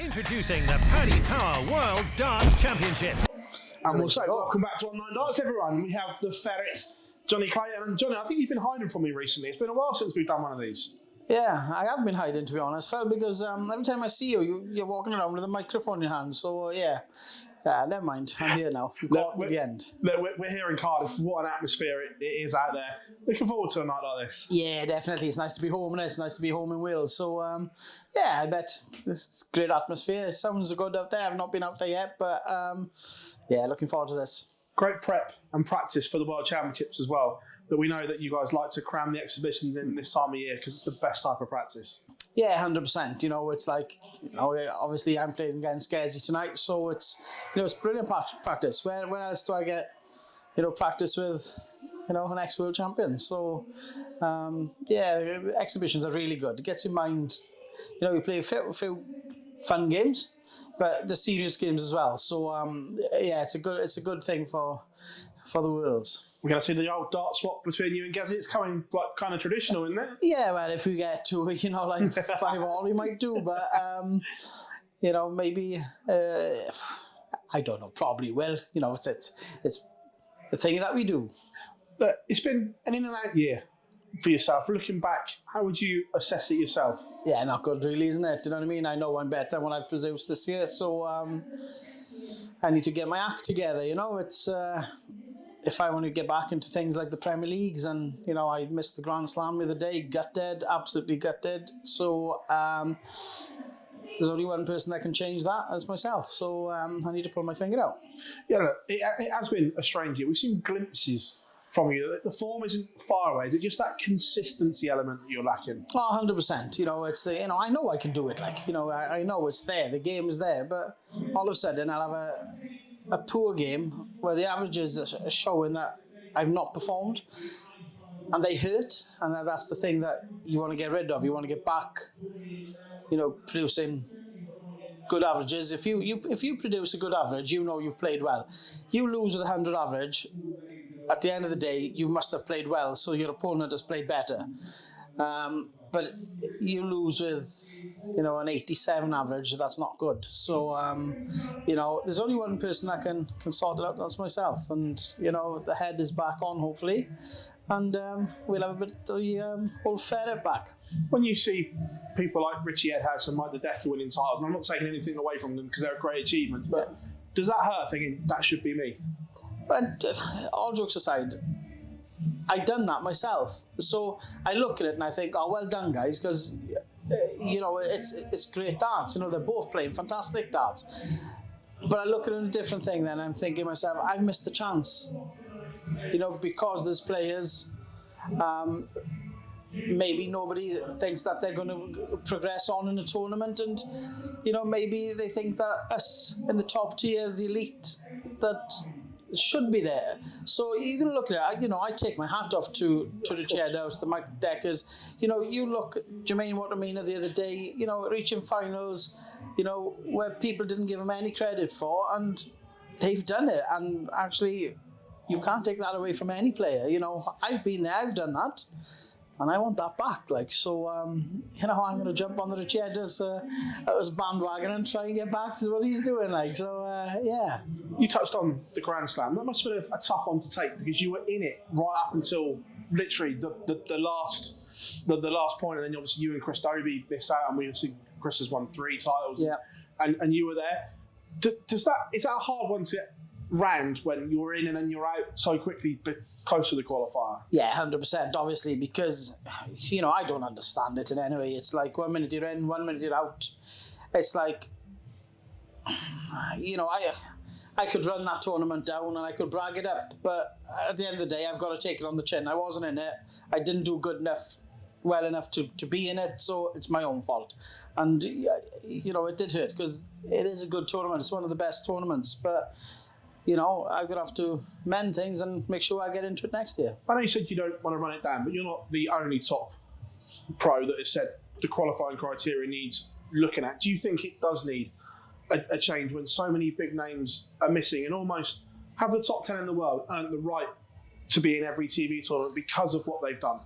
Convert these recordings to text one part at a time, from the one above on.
Introducing the Paddy Power World Darts Championship. And we'll say welcome back to Online Darts, everyone. We have the ferret, Jonny Clayton. And Jonny, I think you've been hiding from me recently. It's been a while since we've done one of these. Yeah, I have been hiding, to be honest, Phil, because every time I see you, you're walking around with a microphone in your hand. So, yeah, never mind. I'm here now. You caught me at the end. Look, we're here in Cardiff. What an atmosphere it is out there. Looking forward to a night like this. Yeah, definitely. It's nice to be home, and it's nice to be home in Wales. So, yeah, I bet it's a great atmosphere. It sounds good out there. I've not been out there yet, but, yeah, looking forward to this. Great prep and practice for the World Championships as well. But we know that you guys like to cram the exhibitions in this time of year because it's the best type of practice. Yeah, 100%. You know, it's like, you know, obviously I'm playing against Scarsy tonight, so it's, you know, it's brilliant practice. Where else do I get, you know, practice with, you know, an ex-world champion? So, yeah, the exhibitions are really good. It gets your mind, you know, you play a few fun games, but the serious games as well. So, yeah, it's a good thing for the Worlds. We're going to see the old dart swap between you and Gazzy. It's coming like kind of traditional, isn't it? Yeah, well, if we get to, you know, like 5-all, we might do. But, you know, maybe, I don't know, probably will. You know, it's the thing that we do. But it's been an in and out year for yourself. Looking back, how would you assess it yourself? Yeah, not good really, isn't it? Do you know what I mean? I know I'm better than what I've produced this year. So I need to get my act together, you know. It's... if I want to get back into things like the Premier Leagues, and, you know, I missed the Grand Slam the other day, gutted, absolutely gutted. So there's only one person that can change that, as myself. So I need to pull my finger out. Yeah, look, it has been a strange year. We've seen glimpses from you. The form isn't far away. Is it just that consistency element that you're lacking? Oh, 100%. You know, it's, you know, I know I can do it. Like, you know, I know it's there. The game is there. But all of a sudden, I'll have a poor game where the averages are showing that I've not performed, and they hurt, and that's the thing that you want to get rid of. You want to get back, you know, producing good averages. If you produce a good average, you know you've played well. You lose with 100 average, at the end of the day, you must have played well, so your opponent has played better. But you lose with, you know, an 87 average, that's not good. So, you know, there's only one person that can sort it out, that's myself. And, you know, the head is back on, hopefully. And we'll have a bit of the whole ferret back. When you see people like Richie Edhouse and Mike the Decker winning titles, and I'm not taking anything away from them because they're a great achievement, but does that hurt thinking that should be me? But all jokes aside, I done that myself, so I look at it and I think, oh, well done, guys, because you know, it's great darts. You know, they're both playing fantastic darts. But I look at it a different thing. Then I'm thinking to myself, I've missed the chance. You know, because there's players. Maybe nobody thinks that they're going to progress on in a tournament, and, you know, maybe they think that us in the top tier, the elite, that should be there. So you're going to look at it. You know, I take my hat off to the Jeddos, the Mike Deckers. You know, you look at Jermaine Watermina the other day, you know, reaching finals, you know, where people didn't give him any credit for, and they've done it. And actually, you can't take that away from any player. You know, I've been there, I've done that, and I want that back. Like, so, you know, I'm going to jump on the Jeddos bandwagon and try and get back to what he's doing. Like, so, yeah. You touched on the Grand Slam. That must have been a tough one to take because you were in it right up until literally the last point, and then obviously you and Chris Dobie missed out, and we obviously Chris has won 3 titles, and you were there. Is that a hard one to round when you're in and then you're out so quickly, but close to the qualifier? Yeah, 100%, obviously, because, you know, I don't understand it in any way. It's like 1 minute you're in, 1 minute you're out. It's like, you know, I could run that tournament down and I could brag it up, but at the end of the day, I've got to take it on the chin. I wasn't in it. I didn't do well enough to be in it, so it's my own fault. And, you know, it did hurt because it is a good tournament. It's one of the best tournaments, but, you know, I'm going to have to mend things and make sure I get into it next year. I know you said you don't want to run it down, but you're not the only top pro that has said the qualifying criteria needs looking at. Do you think it does need a change when so many big names are missing, and almost have the top 10 in the world earned the right to be in every TV tournament because of what they've done?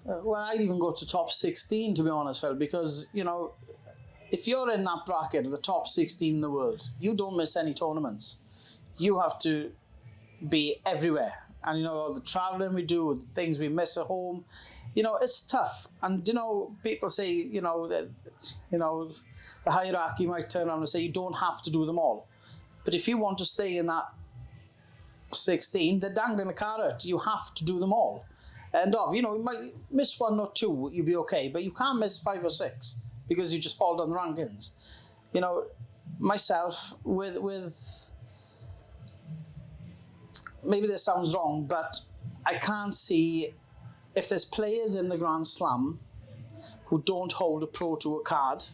Well, I'd even go to top 16, to be honest, Phil, because, you know, if you're in that bracket of the top 16 in the world, you don't miss any tournaments. You have to be everywhere. And, you know, all the travelling we do, the things we miss at home, you know, it's tough. And, you know, people say, you know, that, you know, the hierarchy might turn around and say you don't have to do them all. But if you want to stay in that 16, they're dangling a carrot. You have to do them all. And, you know, you might miss 1 or 2, you'll be okay. But you can't miss 5 or 6 because you just fall down the rankings. You know, myself, with maybe this sounds wrong, but I can't see if there's players in the Grand Slam who don't hold a Pro Tour card.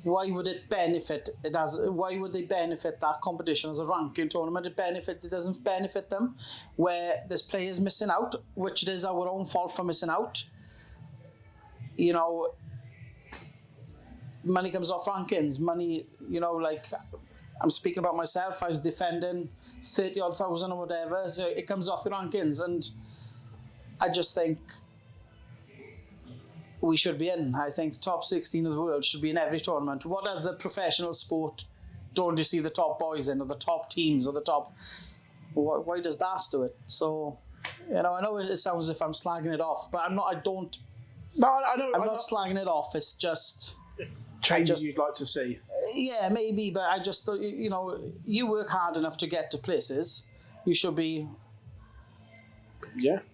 Why would it benefit it as? Why would they benefit that competition as a ranking tournament? It doesn't benefit them, where there's players missing out, which it is our own fault for missing out. You know, money comes off rankings. Money, you know, like I'm speaking about myself. I was defending 30,000 odd or whatever, so it comes off your rankings, and I just think we should be in. I think top 16 of the world should be in every tournament. What other professional sport don't you see the top boys in, or the top teams, or the top? Why does that do it? So, you know, I know it sounds as if I'm slagging it off, but I'm not. I don't. No, I don't. I'm not slagging it off. It's just changes you'd like to see. Yeah, maybe, but I just, you know, you work hard enough to get to places. You should be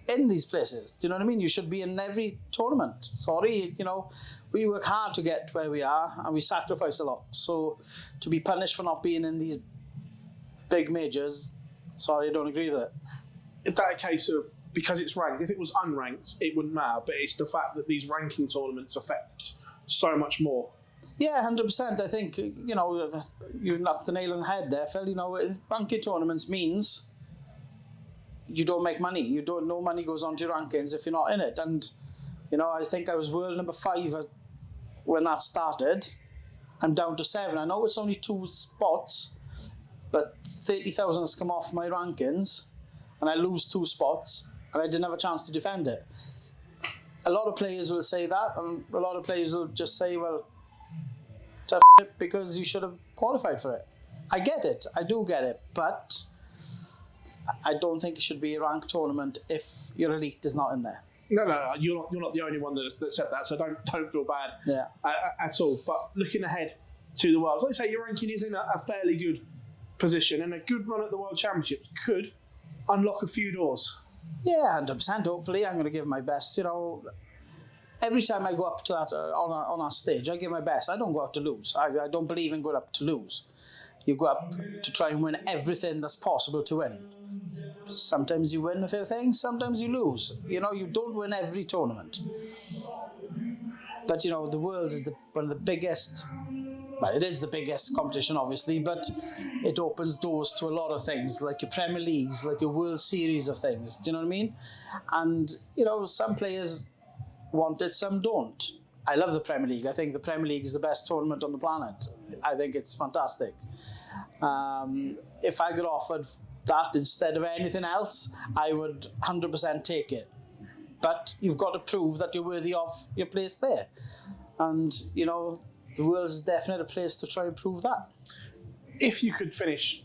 in these places. Do you know what I mean? You should be in every tournament. Sorry, you know, we work hard to get where we are, and we sacrifice a lot. So to be punished for not being in these big majors, sorry, I don't agree with it. Is that a case of, because it's ranked, if it was unranked, it wouldn't matter, but it's the fact that these ranking tournaments affect so much more? Yeah, 100%. I think, you know, you knocked the nail on the head there, Phil. You know, ranking tournaments means you don't make money. No money goes on to your rankings if you're not in it. And, you know, I think I was world number 5 when that started. I'm down to 7. I know it's only 2 spots, but 30,000 has come off my rankings, and I lose 2 spots, and I didn't have a chance to defend it. A lot of players will say that, and a lot of players will just say, well, tough shit, because you should have qualified for it. I get it. I do get it. But I don't think it should be a ranked tournament if your elite is not in there. No, you're not the only one that said that, so don't feel bad at all. But looking ahead to the Worlds, like I say, your ranking is in a fairly good position, and a good run at the World Championships could unlock a few doors. Yeah, 100%. Hopefully, I'm going to give my best. You know, every time I go up to that on a stage, I give my best. I don't go out to lose. I don't believe in going up to lose. You go up to try and win everything that's possible to win. Sometimes you win a few things, sometimes you lose. You know, you don't win every tournament. But, you know, the Worlds is one of the biggest, well, it is the biggest competition, obviously, but it opens doors to a lot of things, like your Premier Leagues, like your World Series of things. Do you know what I mean? And, you know, some players want it, some don't. I love the Premier League. I think the Premier League is the best tournament on the planet. I think it's fantastic. If I got offered that instead of anything else, I would 100% take it. But you've got to prove that you're worthy of your place there. And, you know, the Worlds is definitely a place to try and prove that. If you could finish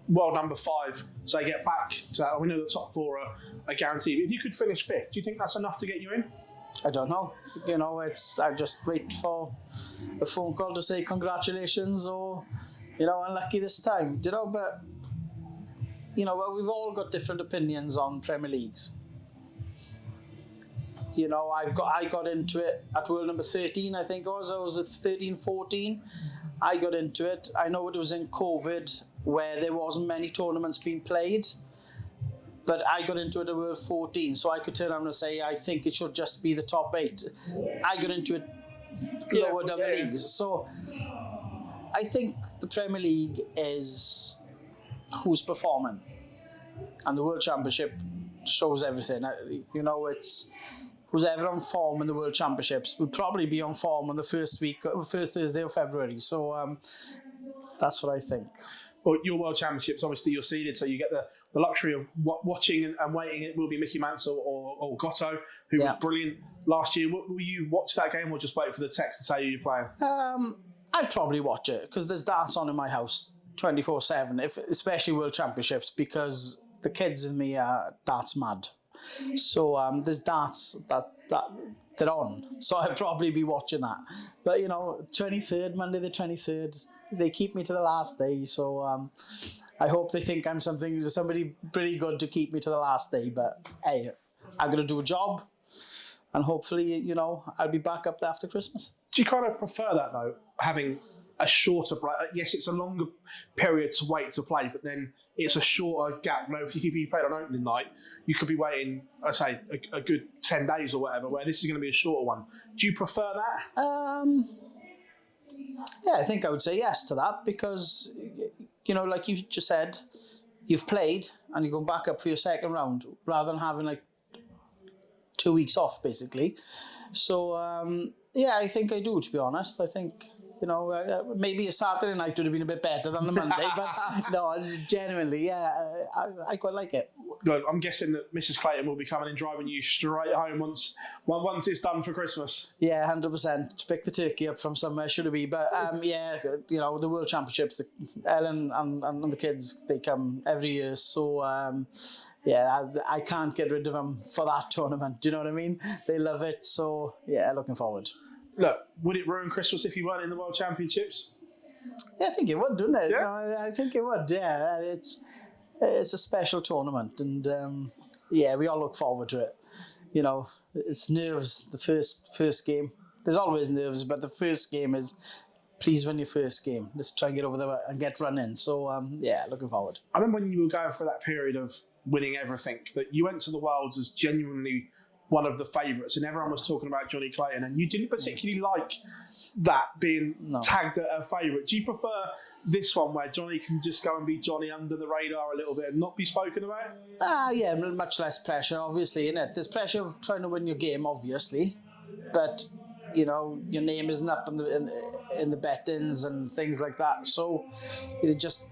world number 5, so get back to that, we know the top 4 are guaranteed. If you could finish 5th, do you think that's enough to get you in? I don't know. You know, I just wait for a phone call to say congratulations, or, you know, unlucky this time. You know, but, you know, we've all got different opinions on Premier Leagues. You know, I got into it at world number 13, I think it was. I was at 13, 14. I got into it. I know it was in COVID, where there wasn't many tournaments being played. But I got into it at World 14, so I could turn around and say, I think it should just be the top 8. I got into it lower down the leagues. So I think the Premier League is who's performing. And the World Championship shows everything. You know, it's who's ever on form in the World Championships will probably be on form on the first Thursday of February. So that's what I think. well, your World Championships, obviously you're seeded, so you get the luxury of watching and waiting. It will be Mickey Mansell or Gotto, who was brilliant last year. Will you watch that game or just wait for the text to say who you're playing? I'd probably watch it because there's darts on in my house 24/7, especially World Championships, because the kids and me are darts mad. So there's darts that they're on. So I'd probably be watching that. But, 23rd, Monday the 23rd, they keep me to the last day. So I hope they think I'm somebody pretty good to keep me to the last day. But, hey, I'm going to do a job. And hopefully, I'll be back up there after Christmas. Do you kind of prefer that, though, having a shorter break? Yes, it's a longer period to wait to play, but then it's a shorter gap. If you played on opening night, you could be waiting, I'd say, a good 10 days or whatever, where this is going to be a shorter one. Do you prefer that? Yeah, I think I would say yes to that because, like you just said, you've played and you're going back up for your second round rather than having 2 weeks off, basically. So, I think I do, to be honest. I think, maybe a Saturday night would have been a bit better than the Monday, but no, genuinely, I quite like it. Well, I'm guessing that Mrs. Clayton will be coming and driving you straight home once it's done for Christmas. Yeah, 100%. To pick the turkey up from somewhere, should it be? But the World Championships, Ellen and the kids, they come every year. So, I can't get rid of them for that tournament. Do you know what I mean? They love it. So, looking forward. Look, would it ruin Christmas if you weren't in the World Championships? Yeah, I think it would, wouldn't it? Yeah. I think it would, yeah. It's a special tournament and, we all look forward to it. It's nerves, the first game. There's always nerves, but the first game is, please win your first game. Let's try and get over there and get running. So, looking forward. I remember when you were going through that period of winning everything, that you went to the Worlds as genuinely one of the favourites, and everyone was talking about Jonny Clayton, and you didn't particularly like that being tagged at a favourite. Do you prefer this one where Jonny can just go and be Jonny under the radar a little bit and not be spoken about? Much less pressure, obviously, innit? There's pressure of trying to win your game, obviously, but your name isn't up in the bettings and things like that, so you're just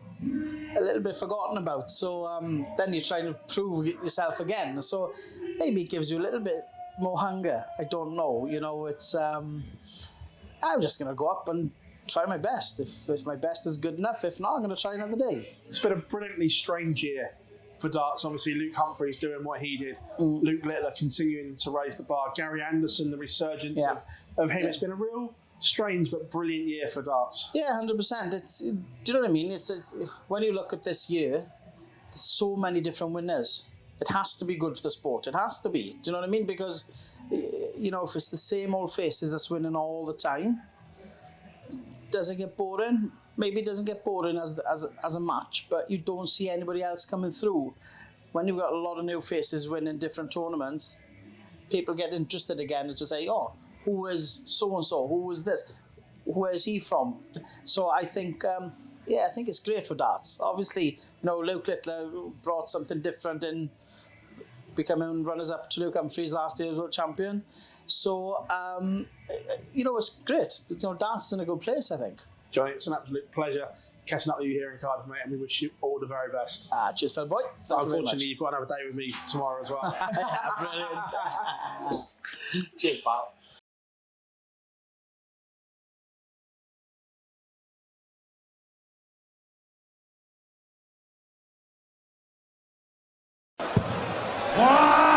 a little bit forgotten about. So then you're trying to prove yourself again. So maybe it gives you a little bit more hunger. I don't know. It's I'm just going to go up and try my best. If my best is good enough, if not, I'm going to try another day. It's been a brilliantly strange year for darts. Obviously, Luke Humphreys doing what he did. Luke Littler continuing to raise the bar. Gary Anderson, the resurgence of him. It's been a real strange but brilliant year for darts. Yeah, 100%. Do you know what I mean? When you look at this year, there's so many different winners. It has to be good for the sport. It has to be. Do you know what I mean? Because, if it's the same old faces that's winning all the time, does it get boring? Maybe it doesn't get boring as a match, but you don't see anybody else coming through. When you've got a lot of new faces winning different tournaments, people get interested again and to say, who is so-and-so? Who is this? Where is he from? So I think, I think it's great for darts. Obviously, Luke Littler brought something different in becoming runners-up to Luke Humphreys last year's world champion. So, it's great. Darts is in a good place, I think. Jonny, it's an absolute pleasure catching up with you here in Cardiff, mate, and we wish you all the very best. Cheers, fella boy. Thank Unfortunately, you've got another day with me tomorrow as well. Brilliant. Cheers, pal. One.